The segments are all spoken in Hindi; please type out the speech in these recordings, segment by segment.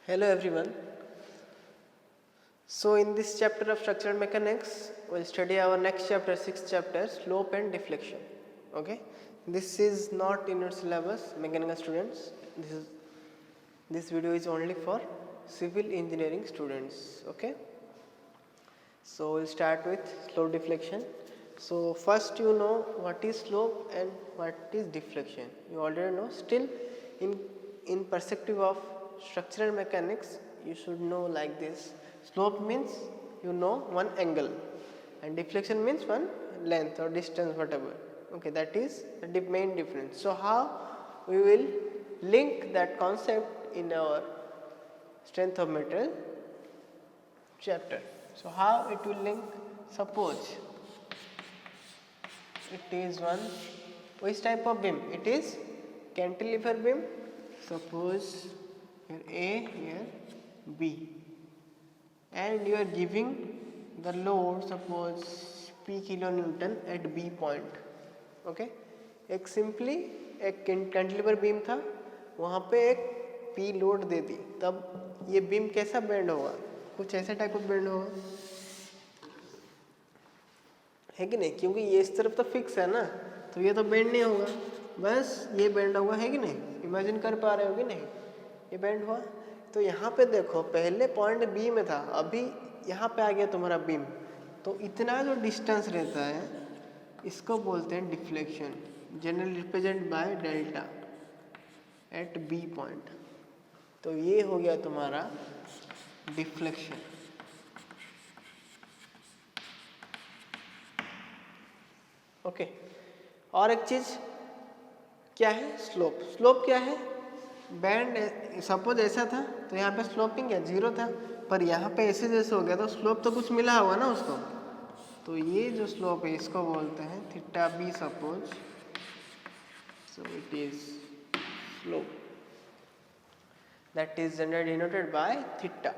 Hello everyone. So in this chapter of structural mechanics, we'll study our next chapter, sixth chapter, slope and deflection. Okay. This is not in your syllabus, mechanical students. This video is only for civil engineering students. Okay. So we'll start with slope deflection. So first you know what is slope and what is deflection. You already know. Still, in perspective of structural mechanics, you should know like this. Slope means you know one angle, and deflection means one length or distance, whatever. Okay, that is the main difference. So how we will link that concept in our strength of material chapter. So how it will link? Suppose it is one, which type of beam? It is cantilever beam. Suppose here A, here B, and you are giving the load, suppose P kilonewton at B point. Okay, एक सिंपली एक कैंटिलीवर बीम था, वहाँ पे एक P लोड दे दी, तब ये बीम कैसा बेंड होगा? कुछ ऐसे टाइप ऑफ बेंड होगा, है कि नहीं? क्योंकि ये इस तरफ तो फिक्स है ना, तो ये तो बेंड नहीं होगा, बस ये बेंड होगा, है कि नहीं? इमेजिन कर पा रहे हो कि नहीं? ये बेंड हुआ। तो यहाँ पे देखो, पहले पॉइंट बी में था, अभी यहाँ पे आ गया तुम्हारा बीम, तो इतना जो डिस्टेंस रहता है इसको बोलते हैं deflection, generally represent by delta at B point. तो ये हो गया तुम्हारा डिफ्लेक्शन। ओके, और एक चीज क्या है? स्लोप। स्लोप क्या है? बैंड सपोज ऐसा था तो यहाँ पे स्लोपिंग है, जीरो था, पर यहाँ पे ऐसे जैसे हो गया तो स्लोप तो कुछ मिला होगा ना उसको। तो ये जो स्लोप है इसको बोलते हैं theta B suppose, so it is slope, that is generally denoted by theta.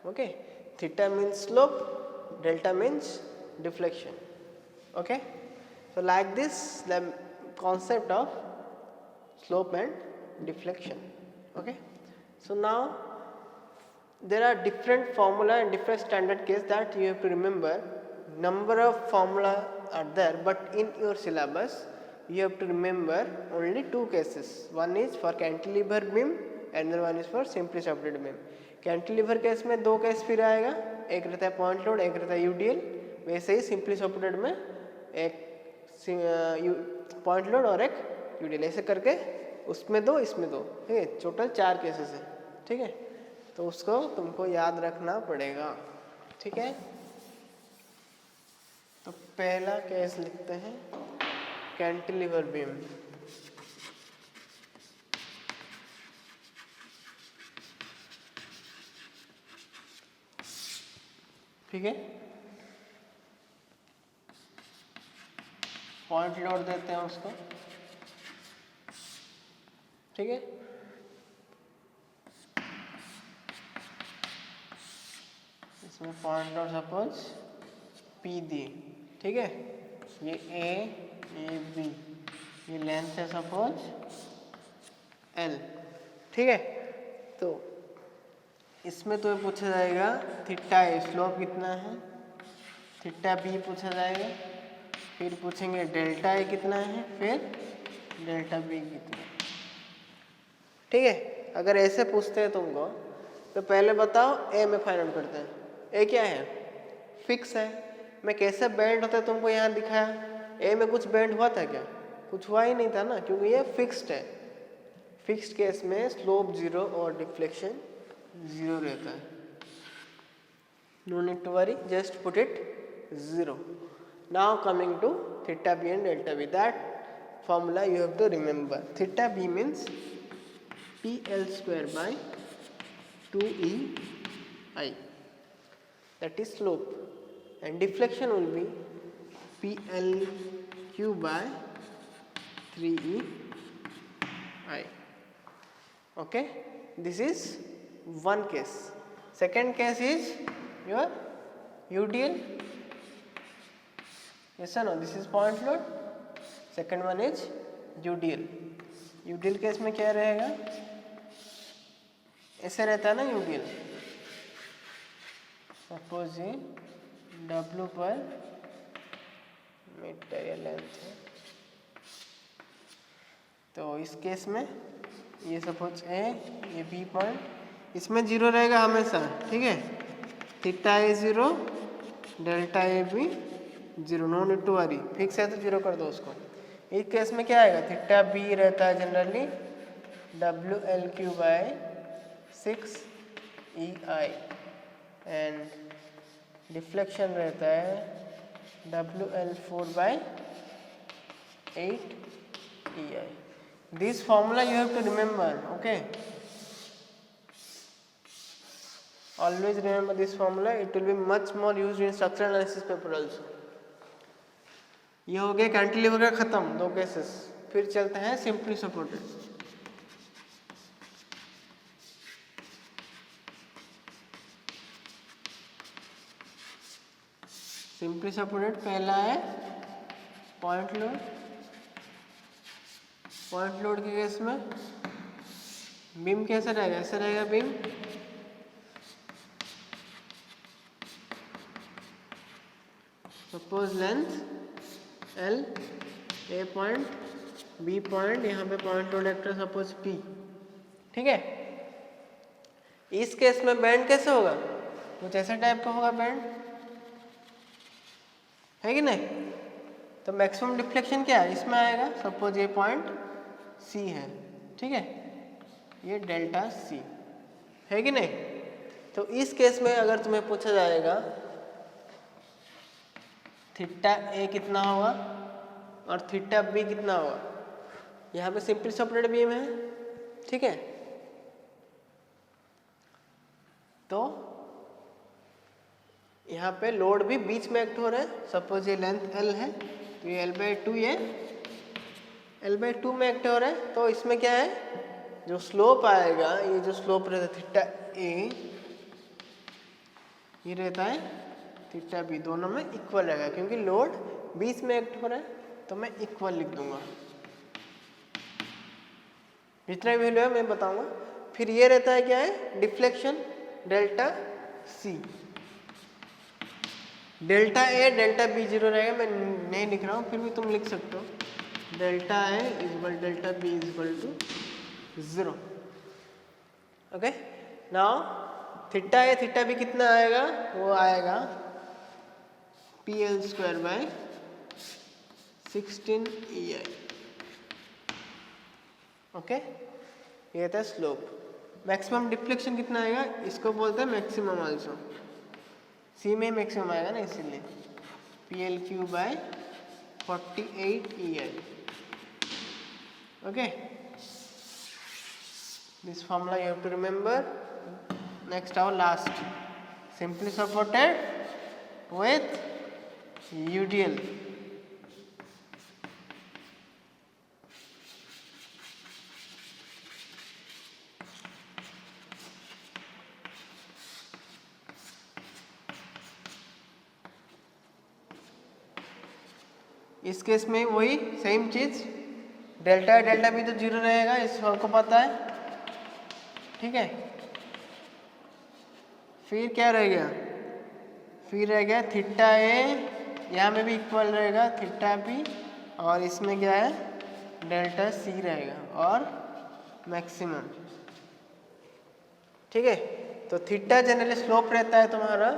Okay, theta means slope, delta means deflection. Okay, so like this the concept of slope and deflection. Okay, so now there are different formula and different standard case that you have to remember. Number of formula are there, but in your syllabus you have to remember only two cases. One is for cantilever beam and the one is for simply supported beam. Cantilever case में दो केस फिर आएगा, एक रहता है पॉइंट लोड, एक रहता है यूडीएल. वैसे ही सिंपली सपोर्टेड में एक पॉइंट लोड और एक यूडीएल, ऐसे करके उसमें दो, इसमें दो, ठीक है? टोटल 4 केसेस है, ठीक है? तो उसको तुमको याद रखना पड़ेगा, ठीक है? तो पहला केस लिखते हैं कैंटिलीवर बीम. ठीक है, पॉइंट लोड देते हैं उसको, ठीक है? इसमें पॉइंट लोड सपोज P दी, ठीक है? ये ए बी, ये लेंथ है सपोज L, ठीक है? तो इसमें तो पूछा जाएगा थीटा ए, स्लोप कितना है, थीटा बी पूछा जाएगा, फिर पूछेंगे डेल्टा ए कितना है, फिर डेल्टा बी कितना है, ठीक है? अगर ऐसे पूछते हैं तुमको तो पहले बताओ ए में फाइंड आउट करते हैं. ए क्या है? फिक्स है. मैं कैसे बेंड होता है तुमको यहाँ दिखाया. ए में कुछ बेंड हुआ था क्या? कुछ हुआ ही नहीं था ना, क्योंकि ये फिक्स्ड है. फिक्स्ड केस में स्लोप जीरो और डिफ्लेक्शन जीरो रहता है. No need to worry, just put it zero. Now coming to theta b and delta b, that formula you have to remember. Theta b means PL square by 2EI, that is slope, and deflection will be PLQ by 3EI. Okay, this is one case. Second case is your UDL. Yes or no? This is point load. Second one is UDL. UDL case में क्या रहेगा? ऐसे रहता है ना यूडियल। सपोज ये W पर मीटर या लेंथ है, तो इस केस में ये सपोज ए, ये बी पॉइंट, इसमें जीरो रहेगा हमेशा, ठीक है। Theta A zero, delta A B zero, no need to worry, fix है तो जीरो कर दो उसको। इस केस में क्या आएगा, थीटा बी रहता है generally WL/6 EI and deflection रहता है WL/4/8 EI। This formula you have to remember, okay? Always remember this formula. It will be much more used in structural analysis paper also. ये हो गया कैंटिलीवर का खत्म, दो केसेस। फिर चलते हैं सिंपली सपोर्टेड। सिंपली सपोर्टेड पहला है पॉइंट लोड। पॉइंट लोड के केस में बीम कैसे रहेगा, ऐसे रहेगा beam, suppose length L, A point, B point, यहाँ पे point load actor suppose P, ठीक है। इस केस में बैंड कैसे होगा, कुछ ऐसे टाइप का होगा बैंड, है कि नहीं। तो मैक्सिमम डिफ्लेक्शन क्या है, इसमें आएगा, सपोज ये पॉइंट C है, ठीक है, ये डेल्टा C है कि नहीं। तो इस केस में अगर तुम्हें पूछा जाएगा थीटा ए कितना होगा और थीटा बी कितना होगा, यहाँ पे सिंपली सपोर्टेड बीम है, ठीक है। तो यहाँ पे लोड भी बीच में एक्ट हो रहा है, सपोज ये लेंथ L है तो ये L/2, ये L/2 में एक्ट हो रहा है। तो इसमें क्या है, जो स्लोप आएगा, ये जो स्लोप रहता है थीटा ए, ये रहता है थीटा बी, दोनों में इक्वल रहेगा, क्योंकि लोड बीच में एक्ट हो रहा है तो मैं इक्वल लिख दूंगा, जितना भी वैल्यू है मैं बताऊंगा। फिर ये रहता है क्या है, deflection delta C, delta A delta B zero रहेगा, मैं नहीं लिख रहा हूँ, फिर भी तुम लिख सकते हो delta A equal delta B equal to zero, okay. Now theta A theta B कितना आएगा, वो आएगा PL/16 EI, ओके। ये था स्लोप। मैक्सिमम डिफ्लेक्शन कितना आएगा, इसको बोलते हैं मैक्सिमम आल्सो, सी में मैक्सिमम आएगा ना, इसीलिए PLQ/48 EI, okay. This formula you have to remember. Next our last, simply supported with UDL. इस केस में वही सेम चीज, डेल्टा डेल्टा भी तो जीरो रहेगा, इस सबको पता है, ठीक है। फिर क्या रह गया, फिर रह गया थीटा ए, यहाँ में भी इक्वल रहेगा थीटा बी, और इसमें क्या है डेल्टा सी रहेगा और मैक्सिमम, ठीक है। तो थीटा जनरली स्लोप रहता है तुम्हारा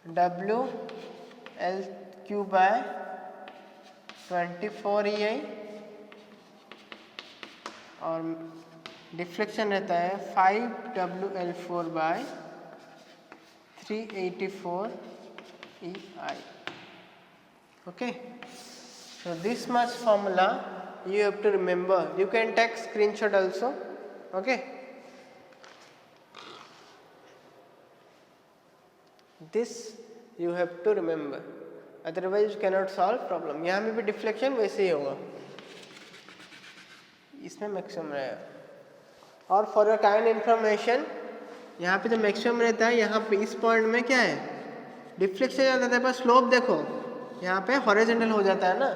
WL/24 EI और डिफ्लेक्शन रहता है 5WL/384 EI, okay. So this much formula you have to remember. You can take screenshot also, okay. This you have to remember, otherwise you cannot solve problem. यहाँ में भी डिफ्लेक्शन वैसे ही होगा, इसमें मैक्सिमम रहेगा। और फॉर योर काइंड इन्फॉर्मेशन, यहाँ पे जो मैक्सिमम रहता है, यहाँ पे इस पॉइंट में क्या है डिफ्लेक्शन ज़्यादा रहता है, पर स्लोप देखो यहाँ पे हॉरिजॉन्टल हो जाता है ना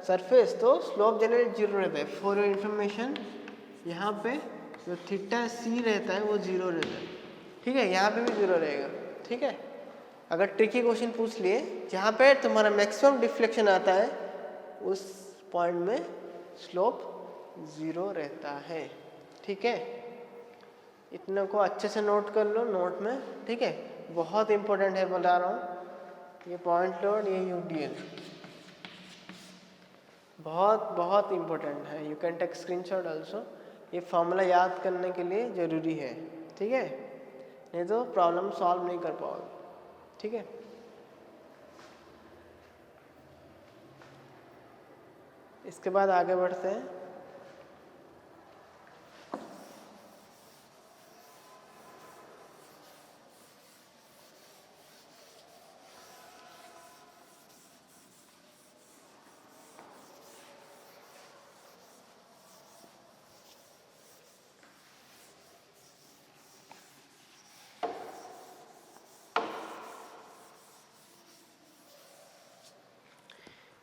सरफेस, तो स्लोप जनरली जीरो रहता है। फॉर योर इन्फॉर्मेशन यहाँ पे जो थीटा सी रहता है वो 0 रहता है, ठीक है, यहाँ पे भी 0 रहेगा, ठीक है। अगर ट्रिकी क्वेश्चन पूछ लिए जहाँ पे तुम्हारा मैक्सिमम डिफ्लेक्शन आता है उस पॉइंट में स्लोप 0 रहता है, ठीक है। इतना को अच्छे से नोट कर लो नोट में, ठीक है, बहुत इंपॉर्टेंट है बता रहा हूँ। ये पॉइंट लोड, ये यूडीएल बहुत बहुत इंपॉर्टेंट है। You can take screenshot also. ये फॉर्मूला याद करने के लिए ज़रूरी है, ठीक है, नहीं तो प्रॉब्लम सॉल्व नहीं कर पाओगे, ठीक है। इसके बाद आगे बढ़ते हैं।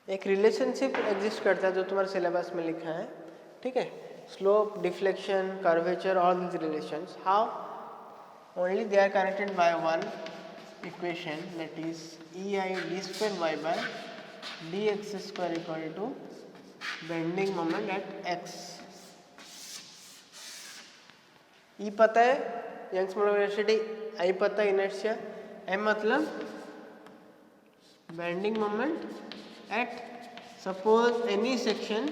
एक रिलेशनशिप एग्जिस्ट करता है जो तुम्हारे सिलेबस में लिखा है, ठीक है, slope, deflection, curvature, all these relations, how only they are connected by one equation, that is EI d square y by dx square equal to bending moment at x। E पता है यंग्स मोलर वेलोसिटी, I पता है इनर्शिया, M मतलब bending moment at suppose any section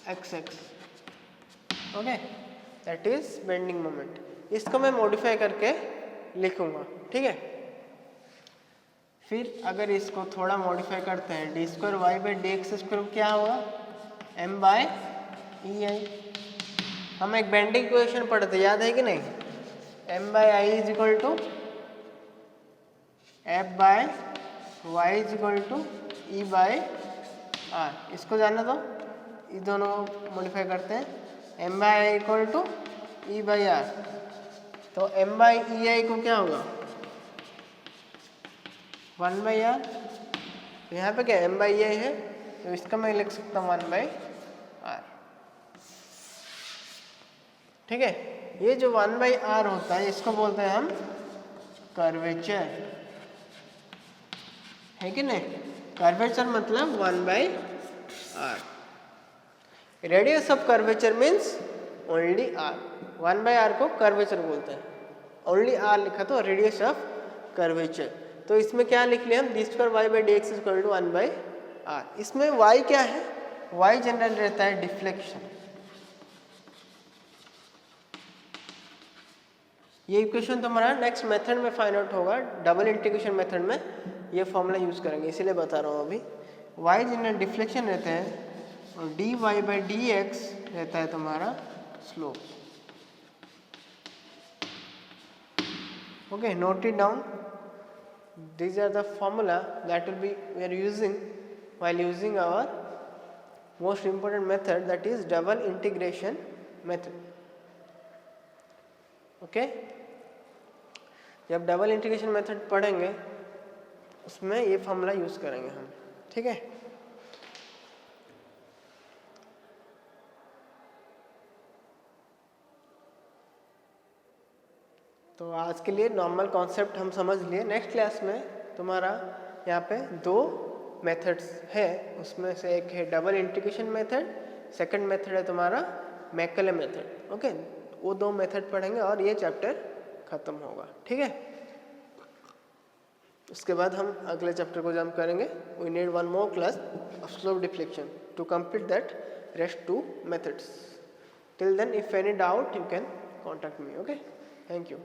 xx, okay, that is bending moment। इसको मैं मॉडिफाई करके लिखूंगा, ठीक है। फिर अगर इसको थोड़ा मॉडिफाई करते हैं, D square Y by D X square क्या होगा, m बाय ई आई। हम एक बेंडिंग इक्वेशन पढ़ते याद है कि नहीं, m by I is equal to f by Y is equal to E by R. इसको जाना तो ये दोनों मॉडिफाई करते हैं, M by I equal to E by R. तो एम बाई ई आई को क्या होगा, 1 बाई आर। यहाँ पे क्या एम बाई ई आई है, तो इसका मैं लिख सकता हूँ 1 बाई आर, ठीक है। ये जो 1 बाई आर होता है इसको बोलते हैं हम कर्वेचर, है कि नहीं। कर्वेचर मतलब 1 by R. Radius of curvature means only R. 1 by R को कर्वेचर बोलते हैं, ओनली आर लिखा तो रेडियस ऑफ कर्वेचर। तो इसमें क्या लिख लिया हम, D square Y by D X equal to 1 by R. इसमें वाई क्या है, वाई जनरल रहता है डिफ्लेक्शन। ये इक्वेशन तुम्हारा नेक्स्ट मेथड में फाइंड आउट होगा, डबल इंटीग्रेशन मेथड में ये फॉर्मूला यूज करेंगे, इसीलिए बता रहा हूँ अभी। y जनरल डिफ्लेक्शन रहता है और dy बाई डी एक्स रहता है तुम्हारा slope. Okay, note it down. These are the formula that will be we are using while using our most important method, that is double integration method। Okay, जब डबल इंटीग्रेशन मेथड पढ़ेंगे उसमें ये फॉर्मूला यूज करेंगे हम, ठीक है। तो आज के लिए नॉर्मल कॉन्सेप्ट हम समझ लिए। नेक्स्ट क्लास में तुम्हारा यहाँ पे 2 मेथड्स है, उसमें से एक है double integration method, second method है तुम्हारा मैकेले मेथड। ओके, वो 2 मेथड पढ़ेंगे और ये चैप्टर खत्म होगा, ठीक है। उसके बाद हम अगले चैप्टर को जंप करेंगे। We need 1 more class of slope deflection to complete that rest 2 methods. Till then if any doubt you can contact me. Okay, thank you.